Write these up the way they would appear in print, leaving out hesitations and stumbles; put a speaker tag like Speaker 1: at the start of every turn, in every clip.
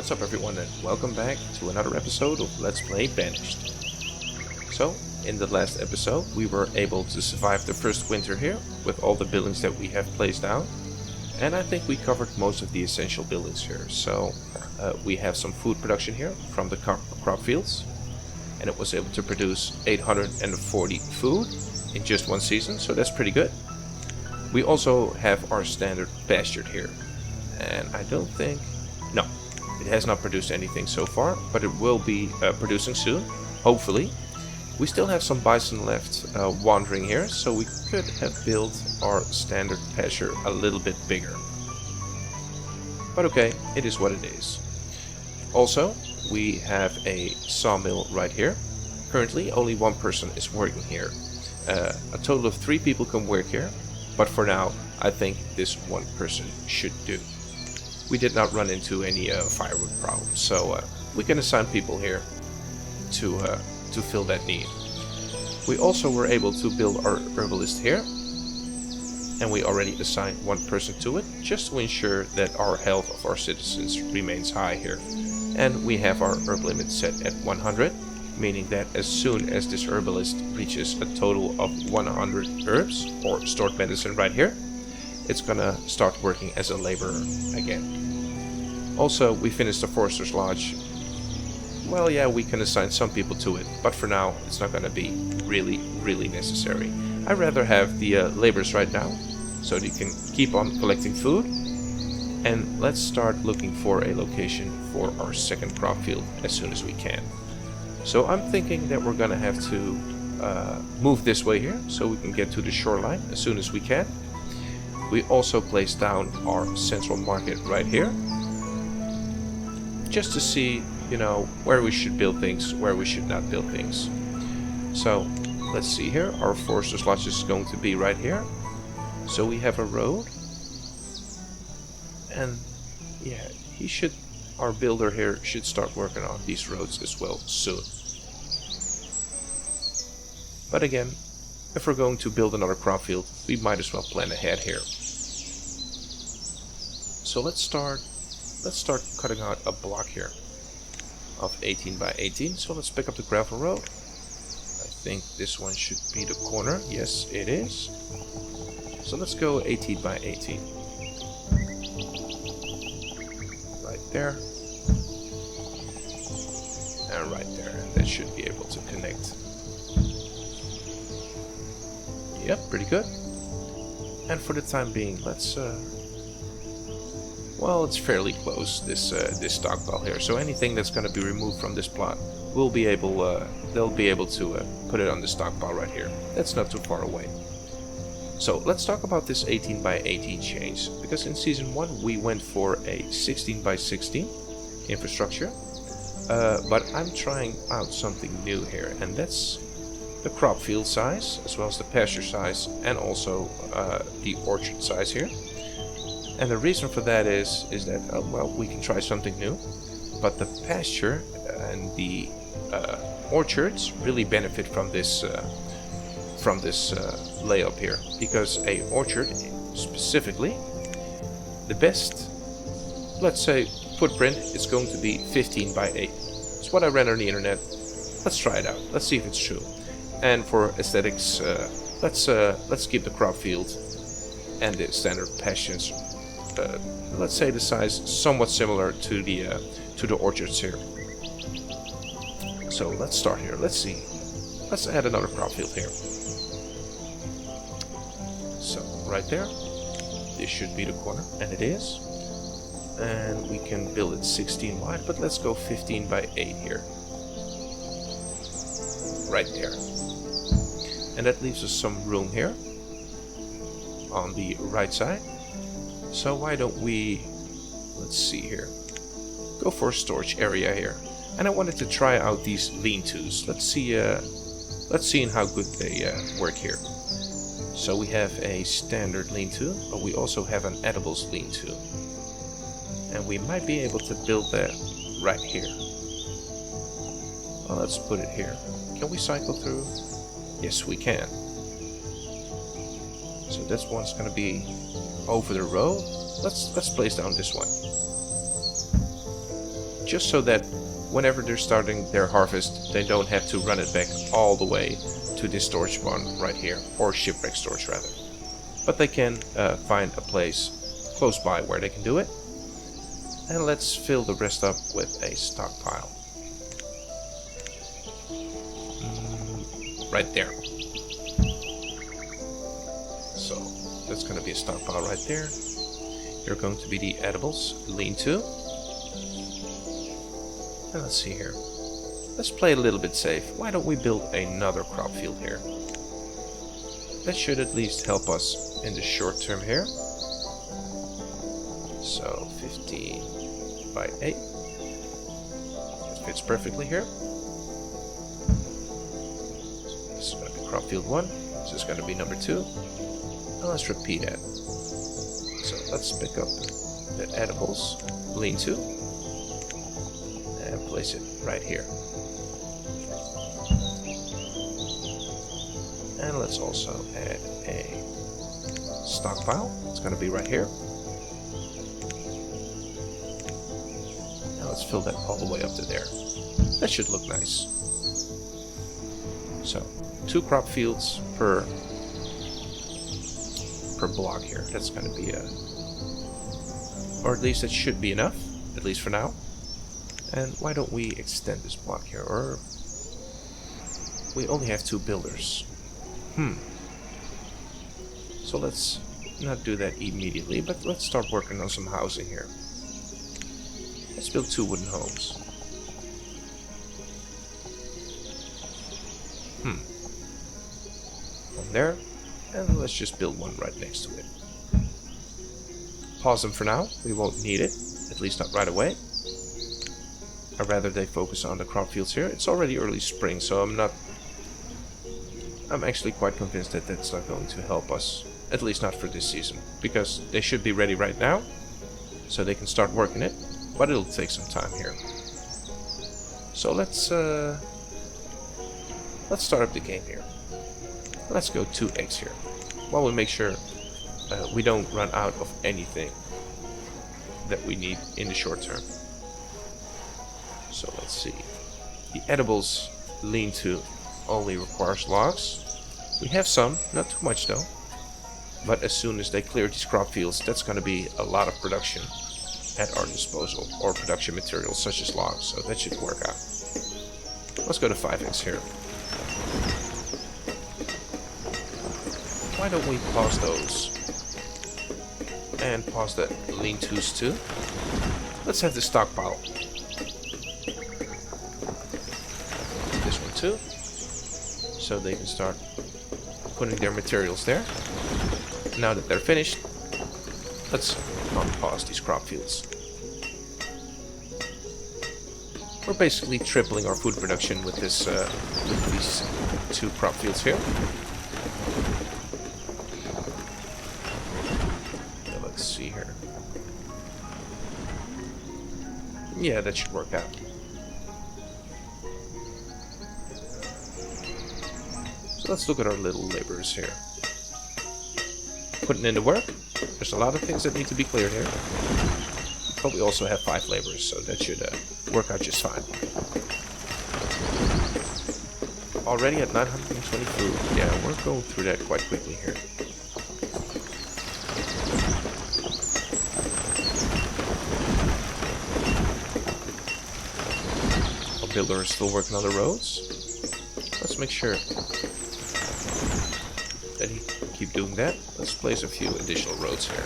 Speaker 1: What's up everyone and welcome back to another episode of Let's Play Banished. So, in the last episode we were able to survive the first winter here with all the buildings that we have placed down. And I think we covered most of the essential buildings here. So, we have some food production here from the crop fields. And it was able to produce 840 food in just one season, so that's pretty good. We also have our standard pasture here. And I don't think... no. It has not produced anything so far, but it will be producing soon, hopefully. We still have some bison left wandering here, so we could have built our standard pasture a little bit bigger. But okay, it is what it is. Also, we have a sawmill right here. Currently, only one person is working here. A total of 3 people can work here, but for now, I think this one person should do. We did not run into any firewood problems, so we can assign people here to fill that need. We also were able to build our herbalist here, and we already assigned one person to it, just to ensure that our health of our citizens remains high here. And we have our herb limit set at 100, meaning that as soon as this herbalist reaches a total of 100 herbs, or stored medicine right here, it's gonna start working as a laborer again. Also, we finished the Forester's Lodge. Well, yeah, we can assign some people to it, but for now, it's not gonna be really necessary. I'd rather have the laborers right now, so they can keep on collecting food. And let's start looking for a location for our second crop field as soon as we can. So I'm thinking that we're gonna have to move this way here, so we can get to the shoreline as soon as we can. We also placed down our central market right here, just to see, you know, where we should build things, where we should not build things. So let's see here, our Forester's Lodge is going to be right here. So we have a road, and yeah, our builder here should start working on these roads as well soon. But again, if we're going to build another crop field, we might as well plan ahead here. So let's start cutting out a block here of 18 by 18. So let's pick up the gravel road. I think this one should be the corner. Yes, it is. So let's go 18 by 18. Right there. And right there. That should be able to connect. Yep, pretty good. And for the time being, let's well, it's fairly close, this stockpile here. So anything that's going to be removed from this plot, they'll be able to put it on the stockpile right here. That's not too far away. So let's talk about this 18 by 18 change, because in season 1 we went for a 16 by 16 infrastructure, but I'm trying out something new here, and that's the crop field size, as well as the pasture size, and also the orchard size here. And the reason for that is that well, we can try something new, but the pasture and the orchards really benefit from this layup here, because a orchard specifically, the best, let's say, footprint is going to be 15 by 8. It's what I read on the internet. Let's try it out. Let's see if it's true. And for aesthetics, let's keep the crop field and the standard pastures. Let's say the size somewhat similar to the orchards here. So let's start here. Let's see. Let's add another crop field here. So right there, this should be the corner, and it is. And we can build it 16 wide, but let's go 15 by 8 here. Right there. And that leaves us some room here on the right side. So why don't we, let's see here, go for a storage area here. And I wanted to try out these lean-tos. Let's see how good they work here. So we have a standard lean-to, but we also have an edibles lean-to. And we might be able to build that right here. Well, let's put it here. Can we cycle through? Yes, we can. So this one's gonna be over the road. Let's place down this one. just so that whenever they're starting their harvest, they don't have to run it back all the way to this storage barn right here, or shipwreck storage rather. But they can find a place close by where they can do it. And let's fill the rest up with a stockpile. Right there. So that's going to be a stockpile right there. Here are going to be the edibles, lean-to. And let's see here. Let's play a little bit safe. Why don't we build another crop field here? That should at least help us in the short term here. So 15 by 8. That fits perfectly here. This is going to be crop field 1. This is going to be number 2. And let's repeat that. So let's pick up the edibles, lean-to, and place it right here. And let's also add a stockpile. It's going to be right here. Now let's fill that all the way up to there. That should look nice. So 2 crop fields per block here. That's going to be or at least it should be enough, at least for now. And why don't we extend this block here? Or we only have 2 builders. So let's not do that immediately, but let's start working on some housing here. Let's build 2 wooden homes. One there, and let's just build one right next to it. Pause them for now, we won't need it, at least not right away. I'd rather they focus on the crop fields here. It's already early spring, so I'm actually quite convinced that that's not going to help us, at least not for this season, because they should be ready right now, so they can start working it, but it'll take some time here. So let's start up the game here. Let's go 2 eggs here, while we make sure we don't run out of anything that we need in the short term. So let's see. The edibles lean-to only requires logs. We have some, not too much though. But as soon as they clear these crop fields, that's going to be a lot of production at our disposal, or production materials such as logs, so that should work out. Let's go to 5 eggs here. Why don't we pause those? And pause the lean-tos too. Let's have the stockpile. This one too. So they can start putting their materials there. Now that they're finished, let's unpause these crop fields. We're basically tripling our food production with this, with these 2 crop fields here. Now let's see here. Yeah, that should work out. So let's look at our little laborers here. Putting in the work. There's a lot of things that need to be cleared here. But we also have 5 laborers, so that should work out just fine. Already at 920 food. Yeah, we're going through that quite quickly here. Our builder is still working on the roads. Let's make sure that he keep doing that. Let's place a few additional roads here.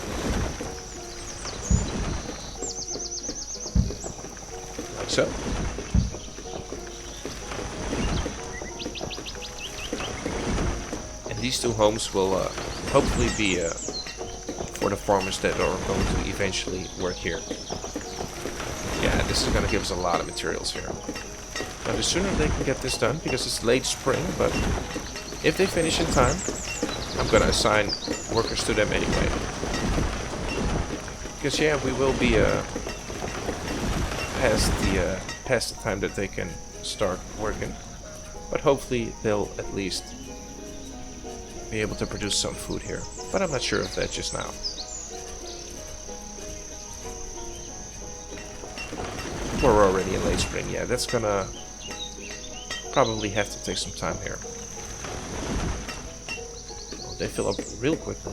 Speaker 1: Like so. And these 2 homes will hopefully be for the farmers that are going to eventually work here. Yeah, this is going to give us a lot of materials here. Now the sooner they can get this done, because it's late spring, but if they finish in time, I'm going to assign workers to them anyway. Because yeah, we will be past the time that they can start working. But hopefully they'll at least be able to produce some food here. But I'm not sure of that just now. We're already in late spring. Yeah, that's gonna probably have to take some time here. Oh, they fill up real quickly.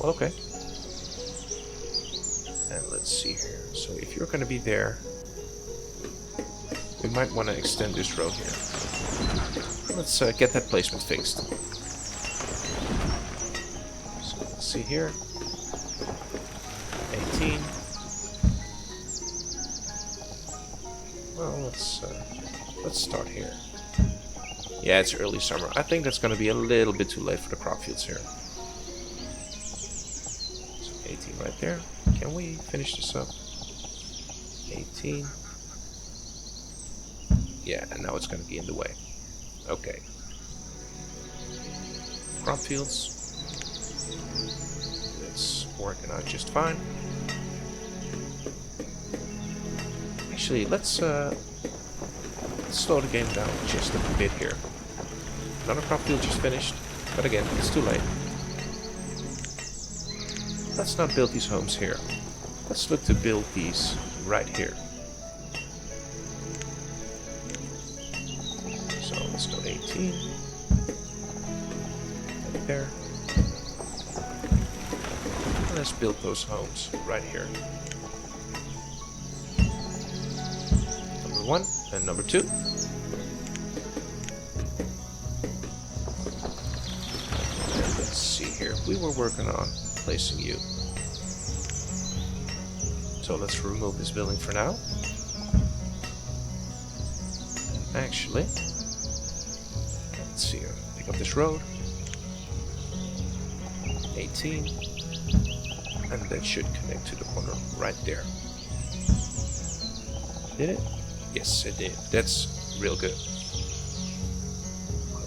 Speaker 1: Well, okay. And let's see here. So if you're gonna be there, we might want to extend this road here. Let's get that placement fixed. So let's see here. 18. Well, let's start here. Yeah, it's early summer. I think that's going to be a little bit too late for the crop fields here. So 18 right there. Can we finish this up? 18. Yeah, and now it's going to be in the way. Okay. Crop fields. It's working out just fine. Actually, let's slow the game down just a bit here. Another crop field just finished, but again, it's too late. Let's not build these homes here. Let's look to build these right here. So let's go 18. Right there. And let's build those homes right here. Number 1 and number 2. And let's see here. We were working on placing you. So let's remove this building for now. And actually, let's see here. Pick up this road. 18. And that should connect to the corner right there. Did it? Yes, it did. That's real good.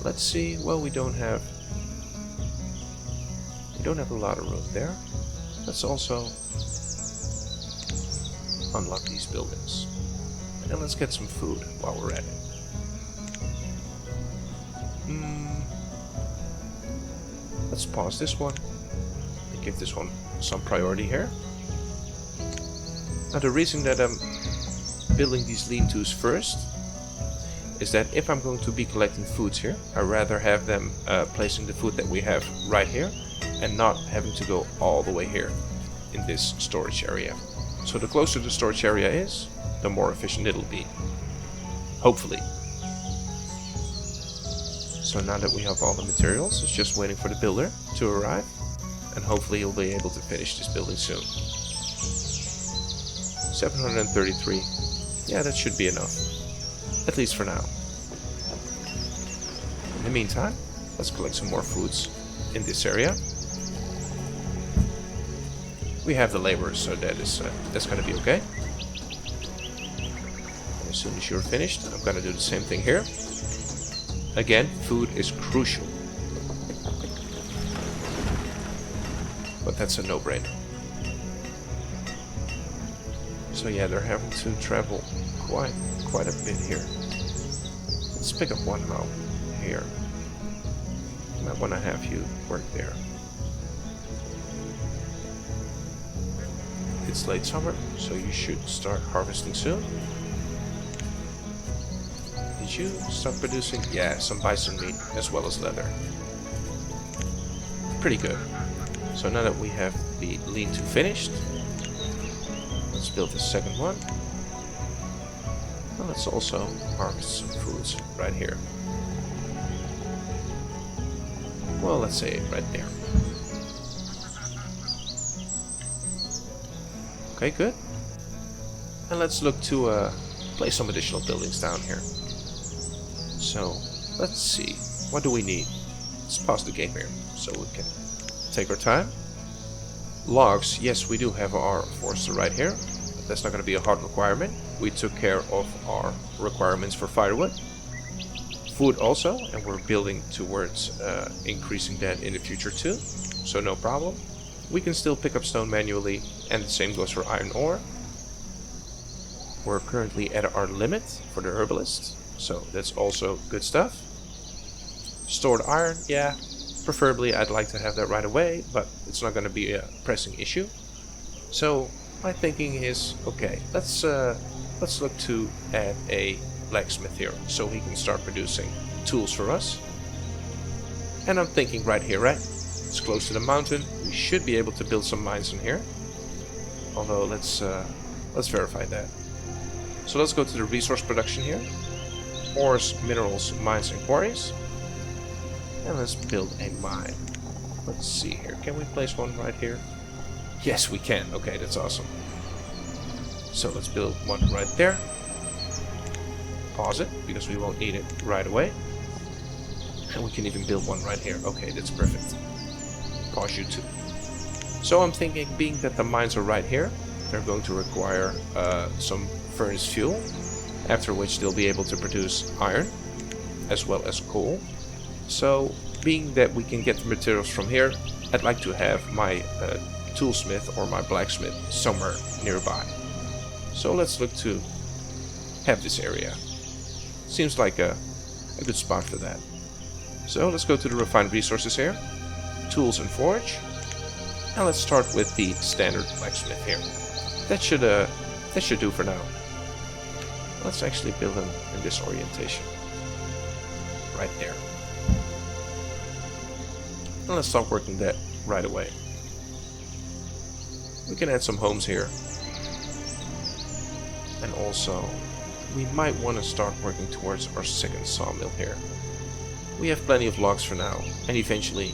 Speaker 1: Let's see. Well, we don't have a lot of room there. Let's also unlock these buildings. And then let's get some food while we're at it. Let's pause this one and give this one some priority here. Now the reason that I'm building these lean-tos first is that if I'm going to be collecting foods here, I'd rather have them placing the food that we have right here and not having to go all the way here in this storage area. So the closer the storage area is, the more efficient it'll be. Hopefully. So now that we have all the materials, it's just waiting for the builder to arrive, and hopefully he'll be able to finish this building soon. 733. Yeah, that should be enough. At least for now. In the meantime, let's collect some more foods in this area. We have the laborers, so that's gonna be okay. And as soon as you're finished, I'm gonna do the same thing here. Again, food is crucial. But that's a no-brainer. So yeah, they're having to travel quite a bit here. Let's pick up one home here. Might want to have you work there. It's late summer, so you should start harvesting soon. Did you start producing? Yeah, some bison meat as well as leather. Pretty good. So now that we have the lean-to finished, let's build the second one. And let's also harvest some foods right here. Well, let's say right there. Okay, good. And let's look to place some additional buildings down here. So, let's see. What do we need? Let's pause the game here so we can take our time. Logs, yes, we do have our forester right here. But that's not going to be a hard requirement. We took care of our requirements for firewood. Food also, and we're building towards increasing that in the future too. So no problem. We can still pick up stone manually, and the same goes for iron ore. We're currently at our limit for the herbalist, so that's also good stuff. Stored iron, yeah, preferably I'd like to have that right away, but it's not going to be a pressing issue. So my thinking is, okay, let's look to add a blacksmith here so he can start producing tools for us. And I'm thinking right here, right? It's close to the mountain. We should be able to build some mines in here. Although let's verify that. So let's go to the resource production here. Ores, minerals, mines, and quarries. And let's build a mine. Let's see here. Can we place one right here? Yes, we can. Okay, that's awesome. So let's build one right there. Pause it, because we won't need it right away. And we can even build one right here. Okay, that's perfect. Pause you too. So I'm thinking, being that the mines are right here, they're going to require some furnace fuel, after which they'll be able to produce iron, as well as coal. So, being that we can get the materials from here, I'd like to have my toolsmith or my blacksmith somewhere nearby. So let's look to have this area. Seems like a good spot for that. So let's go to the refined resources here, tools and forge, and let's start with the standard blacksmith here. That should do for now. Let's actually build them in this orientation, right there. And let's start working that right away. We can add some homes here. And also, we might want to start working towards our second sawmill here. We have plenty of logs for now, and eventually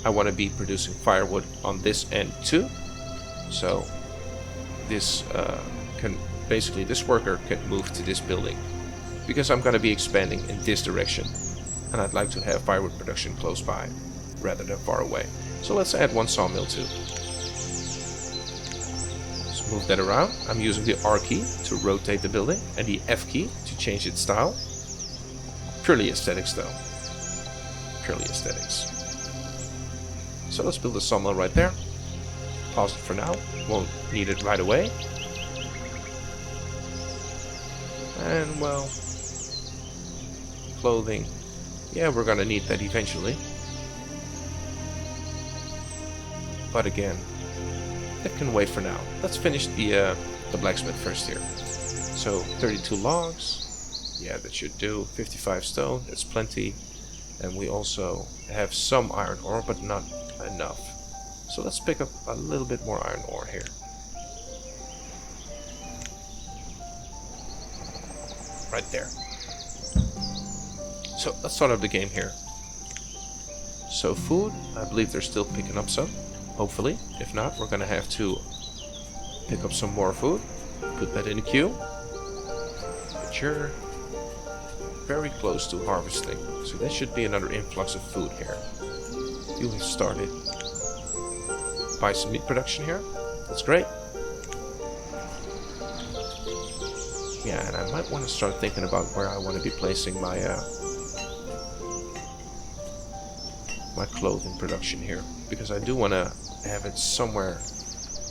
Speaker 1: I want to be producing firewood on this end too. So this this worker can move to this building, because I'm going to be expanding in this direction, and I'd like to have firewood production close by rather than far away. So let's add one sawmill too. Let's move that around. I'm using the R key to rotate the building and the F key to change its style. Purely aesthetics though. Purely aesthetics. So let's build a sawmill right there. Pause it for now. Won't need it right away. And well, clothing. Yeah, we're gonna need that eventually. But again, that can wait for now. Let's finish the blacksmith first here. So 32 logs. Yeah, that should do. 55 stone. That's plenty. And we also have some iron ore, but not enough. So let's pick up a little bit more iron ore here. Right there. So let's start up the game here. So food, I believe they're still picking up some. Hopefully. If not, we're gonna have to pick up some more food. Put that in the queue. But you're very close to harvesting. So that should be another influx of food here. You have started by some meat production here. That's great. Yeah, and I might want to start thinking about where I want to be placing my my clothing production here, because I do want to have it somewhere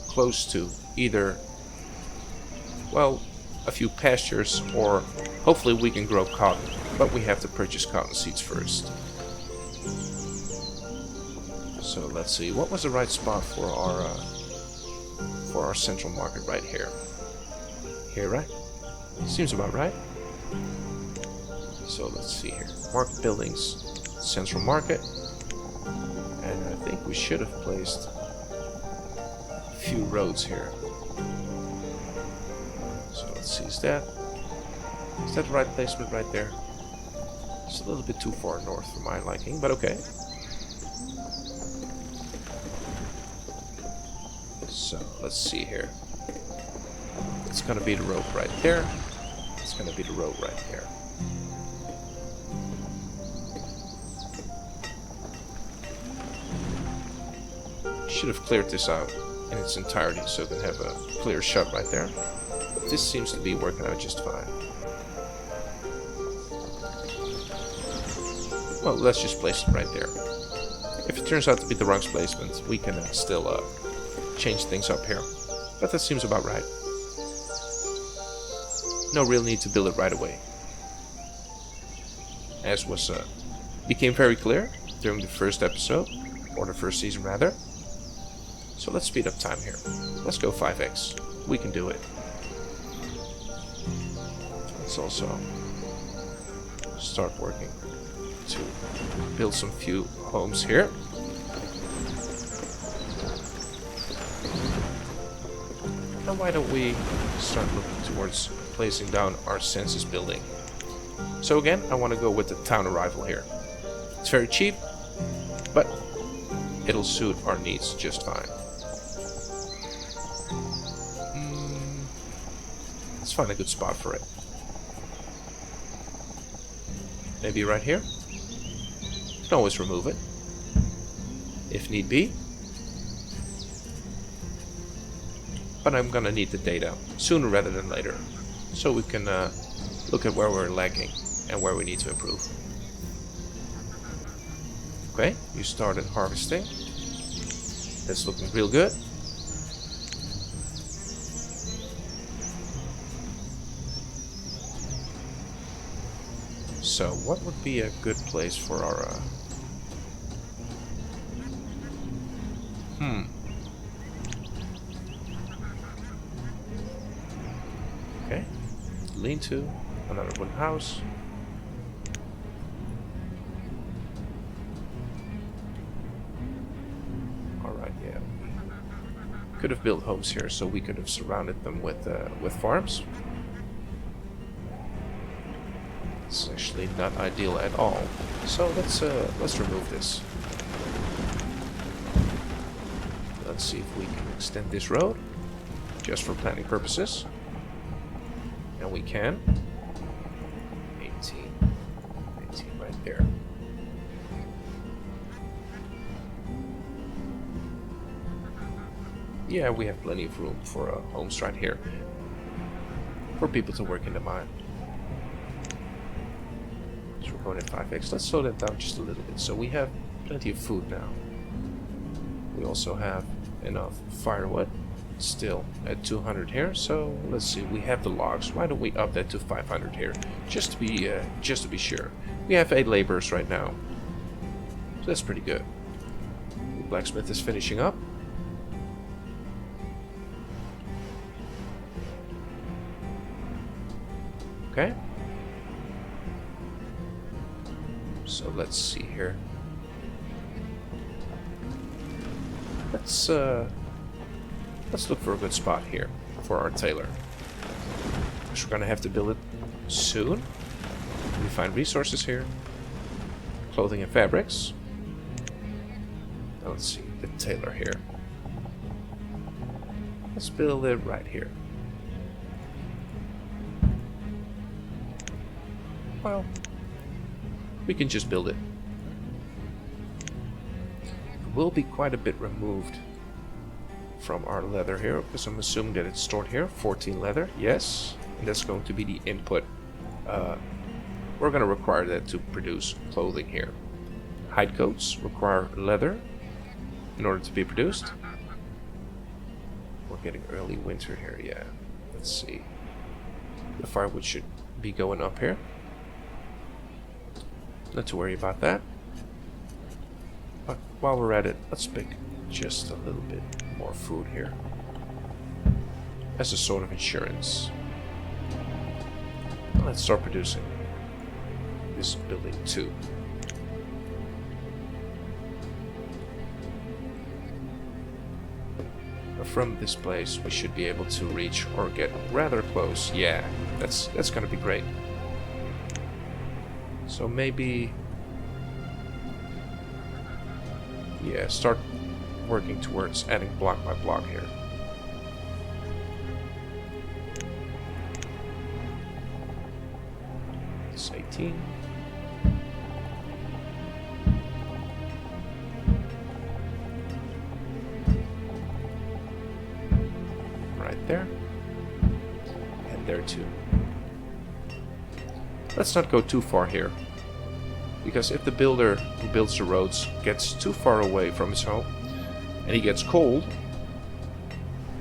Speaker 1: close to either, well, a few pastures, or hopefully we can grow cotton, but we have to purchase cotton seeds first. So let's see, what was the right spot for our central market? Right here. Here, right? Seems about right. So let's see here. Market buildings, central market. And I think we should have placed a few roads here. So let's see, is that the right placement right there? It's a little bit too far north for my liking, but okay. So let's see here. It's gonna be the road right there. It's gonna be the road right there. Should have cleared this out in its entirety so it can have a clear shot right there. But this seems to be working out just fine. Well, let's just place it right there. If it turns out to be the wrong placement, we can still change things up here. But that seems about right. No real need to build it right away. As was became very clear during the first episode, or the first season rather. So let's speed up time here. Let's go 5x. We can do it. Let's also start working to build some few homes here. And why don't we start looking towards placing down our census building? So again, I want to go with the town arrival here. It's very cheap, but it'll suit our needs just fine. Let's find a good spot for it. Maybe right here? You can always remove it, if need be. But I'm gonna need the data sooner rather than later, so we can look at where we're lacking and where we need to improve. Okay, you started harvesting. That's looking real good. So, what would be a good place for our... Okay. Lean-to. Another wooden house. Alright, yeah. Could have built homes here, so we could have surrounded them with farms. It's actually not ideal at all. So let's remove this. Let's see if we can extend this road, just for planning purposes. And we can. 18 right there. Yeah, we have plenty of room for homes right here. For people to work in the mine. So we're going at 5x. Let's slow that down just a little bit. So we have plenty of food now. We also have enough firewood. Still at 200 here. So let's see. We have the logs. Why don't we up that to 500 here? Just to be sure. We have 8 laborers right now. So that's pretty good. The blacksmith is finishing up. Okay. So let's see here. Let's look for a good spot here for our tailor. Because we're gonna have to build it soon. We find resources here. Clothing and fabrics. Now let's see, the tailor here. Let's build it right here. Well, we can just build it. It will be quite a bit removed from our leather here, because I'm assuming that it's stored here. 14 leather, yes. And that's going to be the input. We're going to require that to produce clothing here. Hide coats require leather in order to be produced. We're getting early winter here, yeah. Let's see. The firewood should be going up here. Not to worry about that. But while we're at it, let's pick just a little bit more food here. As a sort of insurance. Let's start producing this building too. From this place we should be able to reach or get rather close. Yeah, that's gonna be great. So maybe, yeah, start working towards adding block by block here. It's 18. Right there. And there too. Let's not go too far here. Because if the builder who builds the roads gets too far away from his home and he gets cold,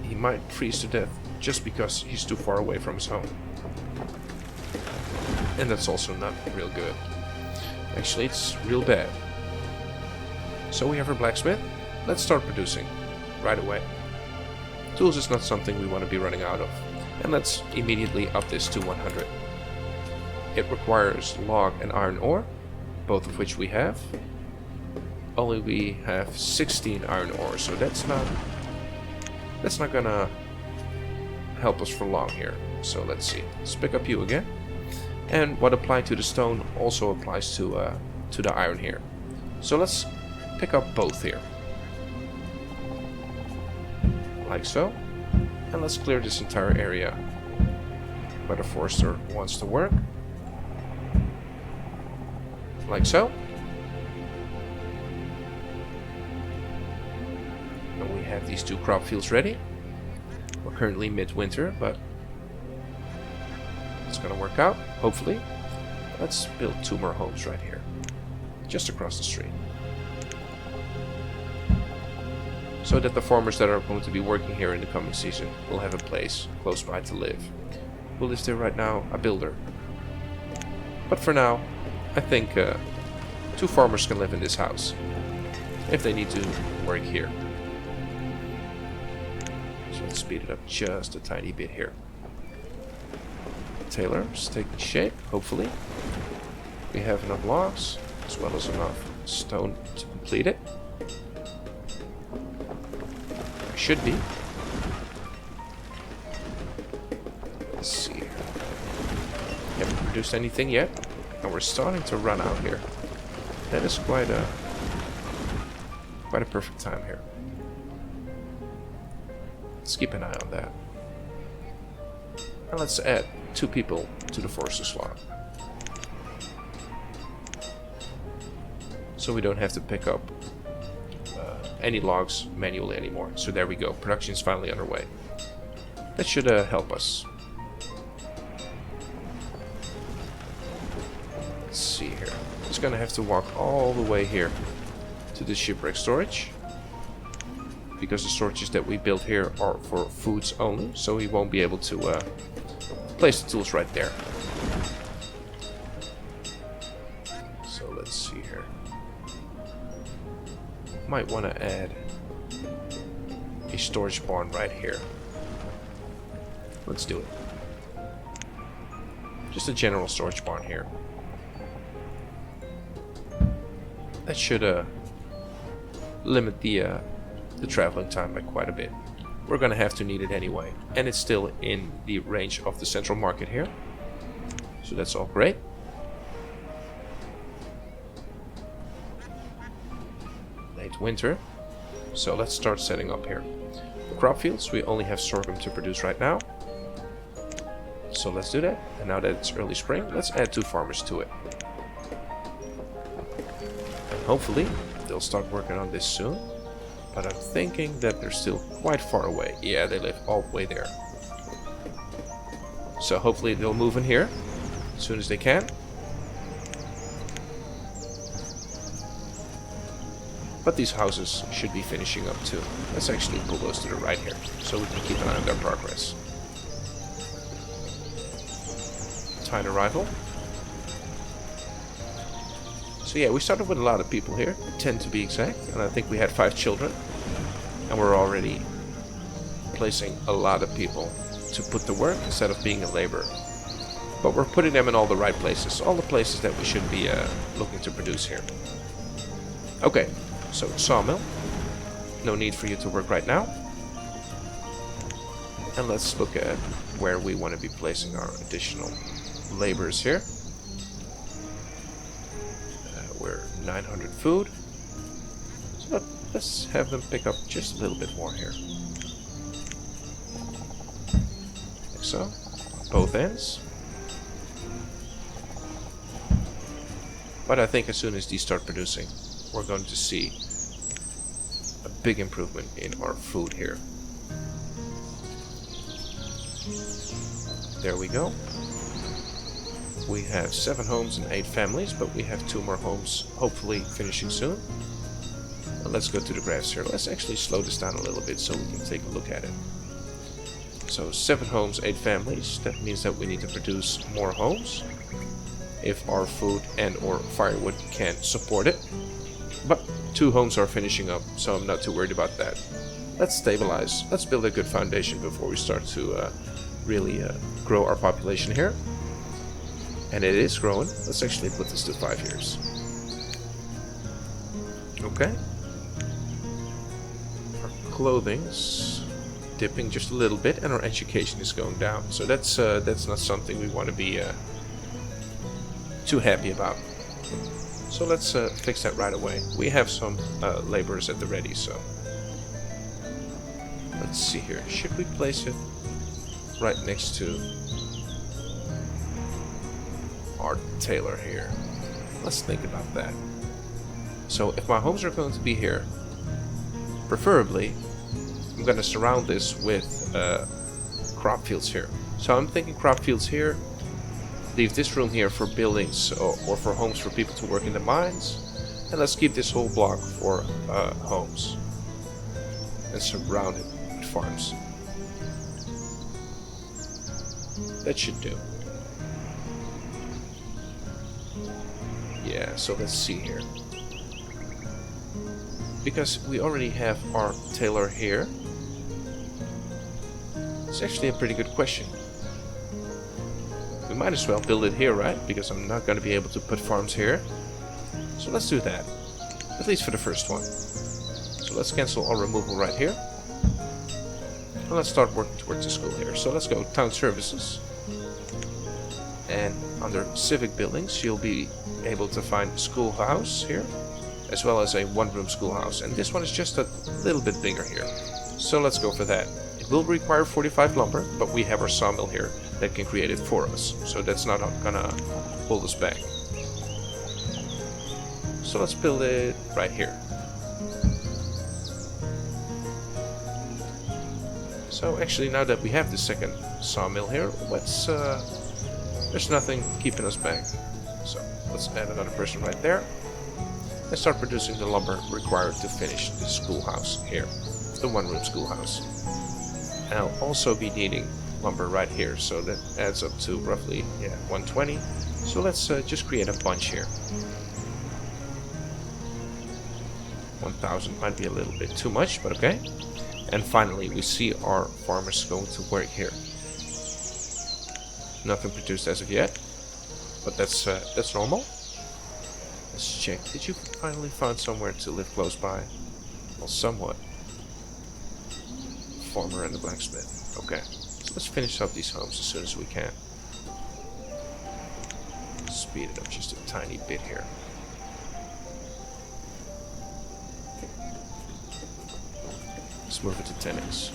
Speaker 1: he might freeze to death just because he's too far away from his home. And that's also not real good. Actually, it's real bad. So we have our blacksmith. Let's start producing right away. Tools is not something we want to be running out of. And let's immediately up this to 100. It requires log and iron ore, both of which we have. Only we have 16 iron ore, so that's not gonna help us for long here. So let's see. Let's pick up you again. And what applied to the stone also applies to the iron here. So let's pick up both here. Like so. And let's clear this entire area where the forester wants to work. Like so. And we have these 2 crop fields ready. We're currently mid-winter, but it's gonna work out, hopefully. Let's build 2 more homes right here, just across the street. So that the farmers that are going to be working here in the coming season will have a place close by to live. Who lives there right now? A builder. But for now, I think 2 farmers can live in this house if they need to work here. So let's speed it up just a tiny bit here. Tailor's taking shape, hopefully. We have enough logs, as well as enough stone to complete it. Should be. Let's see here. Haven't produced anything yet, and we're starting to run out here. That is quite a perfect time here. Let's keep an eye on that. And let's add 2 people to the forester's log. So we don't have to pick up any logs manually anymore. So there we go. Production is finally underway. That should help us. Let's see here. He's gonna have to walk all the way here to the shipwreck storage, because the storages that we built here are for foods only, so he won't be able to place the tools right there. So let's see here. Might want to add a storage barn right here. Let's do it. Just a general storage barn here. That should limit the traveling time by quite a bit. We're gonna have to need it anyway, and it's still in the range of the central market here, so that's all great. Late winter, so let's start setting up here. The crop fields, we only have sorghum to produce right now, so let's do that. And now that it's early spring, let's add 2 farmers to it, and hopefully they'll start working on this soon. But I'm thinking that they're still quite far away. Yeah, they live all the way there. So hopefully they'll move in here as soon as they can. But these houses should be finishing up too. Let's actually pull those to the right here, so we can keep an eye on their progress. Time arrival. So yeah, we started with a lot of people here, 10 to be exact, and I think we had 5 children, and we're already placing a lot of people to put to work instead of being a laborer. But we're putting them in all the right places, all the places that we should be looking to produce here. Okay, so sawmill, no need for you to work right now. And let's look at where we want to be placing our additional laborers here. We're 900 food, so let's have them pick up just a little bit more here. Like so, both ends. But I think as soon as these start producing, we're going to see a big improvement in our food here. There we go. We have 7 homes and 8 families, but we have 2 more homes hopefully finishing soon. And let's go to the graphs here. Let's actually slow this down a little bit so we can take a look at it. So 7 homes, 8 families. That means that we need to produce more homes if our food and or firewood can support it. But 2 homes are finishing up, so I'm not too worried about that. let's stabilize. Let's build a good foundation before we start to really grow our population here. And it is growing. Let's actually put this to 5 years. Okay. Our clothing's dipping just a little bit, and our education is going down. So that's not something we want to be too happy about. So let's fix that right away. We have some laborers at the ready, so let's see here. Should we place it right next to our tailor here? Let's think about that. So if my homes are going to be here, preferably I'm going to surround this with crop fields here. So I'm thinking crop fields here, leave this room here for buildings or for homes for people to work in the mines, and let's keep this whole block for homes and surround it with farms. That should do. Yeah, so let's see here. Because we already have our tailor here, it's actually a pretty good question. We might as well build it here, right? Because I'm not going to be able to put farms here. So let's do that. At least for the first one. So let's cancel our removal right here. And let's start working towards the school here. So let's go town services. And under civic buildings, you'll be able to find schoolhouse here, as well as a one-room schoolhouse. And this one is just a little bit bigger here. So let's go for that. It will require 45 lumber, but we have our sawmill here that can create it for us. So that's not gonna hold us back. So let's build it right here. So actually, now that we have the second sawmill here, let's there's nothing keeping us back. So let's add another person right there and start producing the lumber required to finish the schoolhouse here, the one-room schoolhouse. And I'll also be needing lumber right here, so that adds up to roughly 120. So let's just create a bunch here. 1,000 might be a little bit too much, but okay. And finally, we see our farmers going to work here. Nothing produced as of yet, but that's normal. Let's check. Did you finally find somewhere to live close by? Well, somewhat. Farmer and the blacksmith. Okay. So let's finish up these homes as soon as we can. Speed it up just a tiny bit here. Let's move it to 10x.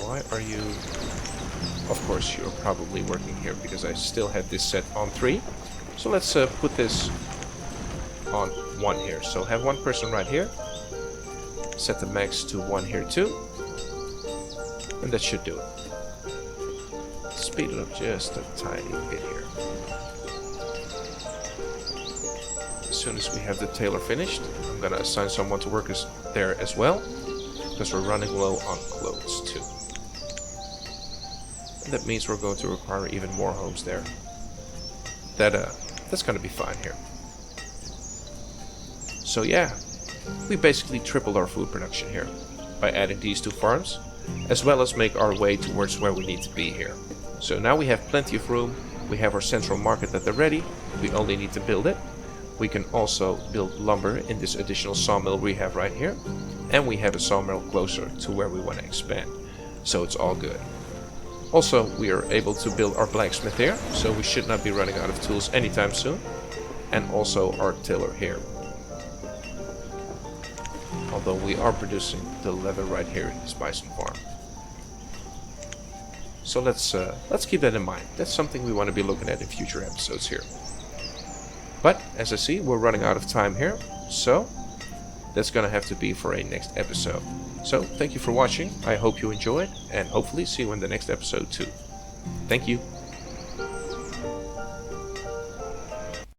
Speaker 1: Why are you... Of course, you're probably working here because I still had this set on 3. So let's put this on 1 here. So have one person right here. Set the max to 1 here too. And that should do it. Speed it up just a tiny bit here. As soon as we have the tailor finished, I'm gonna assign someone to work there as well, because we're running low on clothes too. And that means we're going to require even more homes there. That's gonna be fine here. So yeah, we basically tripled our food production here by adding these 2 farms, as well as make our way towards where we need to be here. So now we have plenty of room. We have our central market at the ready. We only need to build it. We can also build lumber in this additional sawmill we have right here. And we have a sawmill closer to where we want to expand. So it's all good. Also, we are able to build our blacksmith here, so we should not be running out of tools anytime soon. And also our tiller here. Although we are producing the leather right here in this bison farm. So let's keep that in mind. That's something we want to be looking at in future episodes here. But as I see, we're running out of time here, so that's gonna have to be for a next episode. So thank you for watching. I hope you enjoyed, and hopefully see you in the next episode too. Thank you.